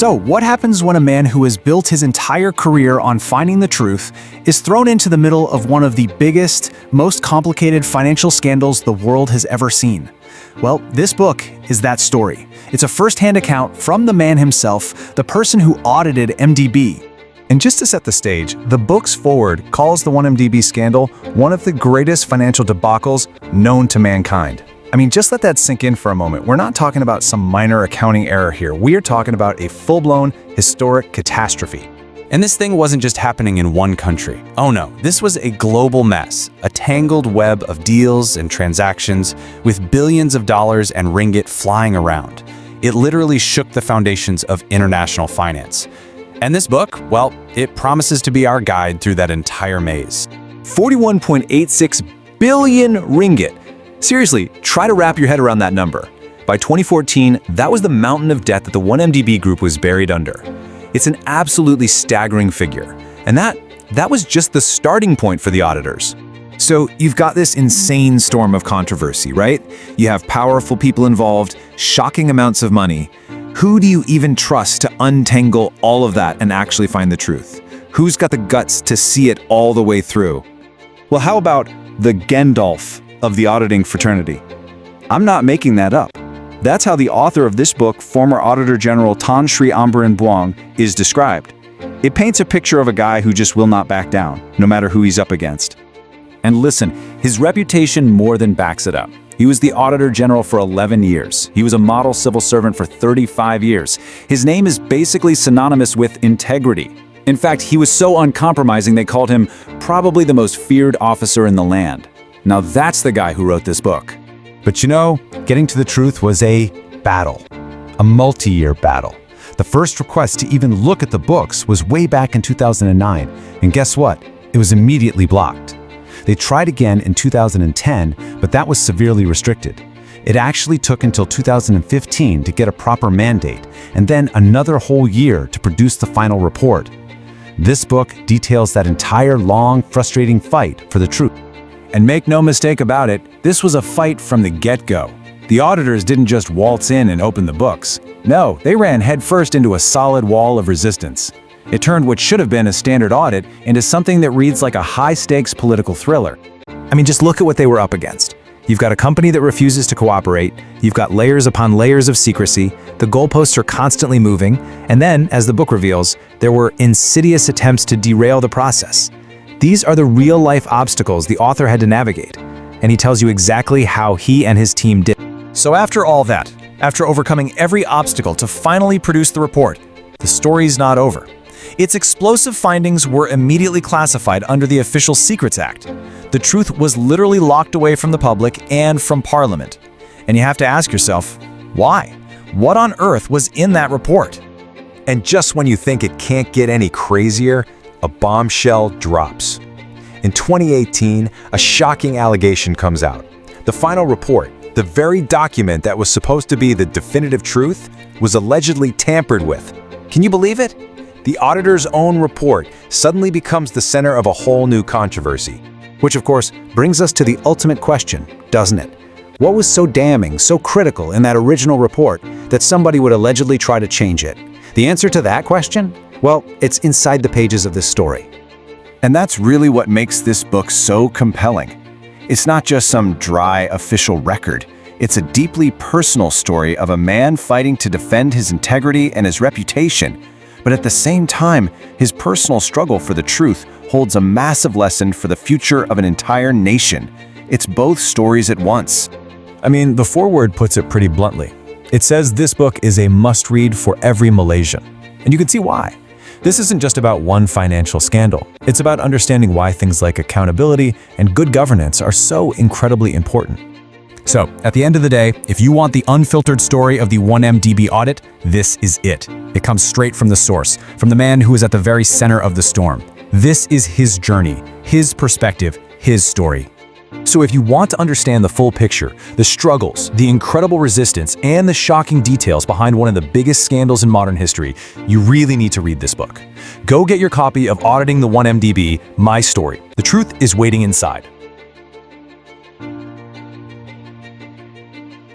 So, what happens when a man who has built his entire career on finding the truth is thrown into the middle of one of the biggest, most complicated financial scandals the world has ever seen? Well, this book is that story. It's a first-hand account from the man himself, the person who audited MDB. And just to set the stage, the book's foreword calls the 1MDB scandal one of the greatest financial debacles known to mankind. I mean, just let that sink in for a moment. We're not talking about some minor accounting error here. We are talking about a full-blown historic catastrophe. And this thing wasn't just happening in one country. Oh no, this was a global mess, a tangled web of deals and transactions with billions of dollars and ringgit flying around. It literally shook the foundations of international finance. And this book, well, it promises to be our guide through that entire maze. 41.86 billion ringgit. Seriously, try to wrap your head around that number. By 2014, that was the mountain of debt that the 1MDB group was buried under. It's an absolutely staggering figure. And that was just the starting point for the auditors. So you've got this insane storm of controversy, right? You have powerful people involved, shocking amounts of money. Who do you even trust to untangle all of that and actually find the truth? Who's got the guts to see it all the way through? Well, how about the Gandalf of the auditing fraternity? I'm not making that up. That's how the author of this book, former Auditor General Tan Sri Ambrin Buang, is described. It paints a picture of a guy who just will not back down, no matter who he's up against. And listen, his reputation more than backs it up. He was the Auditor General for 11 years. He was a model civil servant for 35 years. His name is basically synonymous with integrity. In fact, he was so uncompromising they called him probably the most feared officer in the land. Now that's the guy who wrote this book. But you know, getting to the truth was a battle, a multi-year battle. The first request to even look at the books was way back in 2009, and guess what? It was immediately blocked. They tried again in 2010, but that was severely restricted. It actually took until 2015 to get a proper mandate, and then another whole year to produce the final report. This book details that entire long, frustrating fight for the truth. And make no mistake about it, this was a fight from the get-go. The auditors didn't just waltz in and open the books. No, they ran headfirst into a solid wall of resistance. It turned what should have been a standard audit into something that reads like a high-stakes political thriller. I mean, just look at what they were up against. You've got a company that refuses to cooperate, you've got layers upon layers of secrecy, the goalposts are constantly moving, and then, as the book reveals, there were insidious attempts to derail the process. These are the real-life obstacles the author had to navigate, and he tells you exactly how he and his team did. So after all that, after overcoming every obstacle to finally produce the report, the story's not over. Its explosive findings were immediately classified under the Official Secrets Act. The truth was literally locked away from the public and from Parliament. And you have to ask yourself, why? What on earth was in that report? And just when you think it can't get any crazier, a bombshell drops. In 2018, a shocking allegation comes out. The final report, the very document that was supposed to be the definitive truth, was allegedly tampered with. Can you believe it? The auditor's own report suddenly becomes the center of a whole new controversy. Which, of course, brings us to the ultimate question, doesn't it? What was so damning, so critical in that original report that somebody would allegedly try to change it? The answer to that question? Well, it's inside the pages of this story. And that's really what makes this book so compelling. It's not just some dry official record. It's a deeply personal story of a man fighting to defend his integrity and his reputation. But at the same time, his personal struggle for the truth holds a massive lesson for the future of an entire nation. It's both stories at once. I mean, the foreword puts it pretty bluntly. It says this book is a must-read for every Malaysian. And you can see why. This isn't just about one financial scandal. It's about understanding why things like accountability and good governance are so incredibly important. So, at the end of the day, if you want the unfiltered story of the 1MDB audit, this is it. It comes straight from the source, from the man who is at the very center of the storm. This is his journey, his perspective, his story. So if you want to understand the full picture, the struggles, the incredible resistance, and the shocking details behind one of the biggest scandals in modern history, you really need to read this book. Go get your copy of Auditing the 1MDB, My Story. The truth is waiting inside.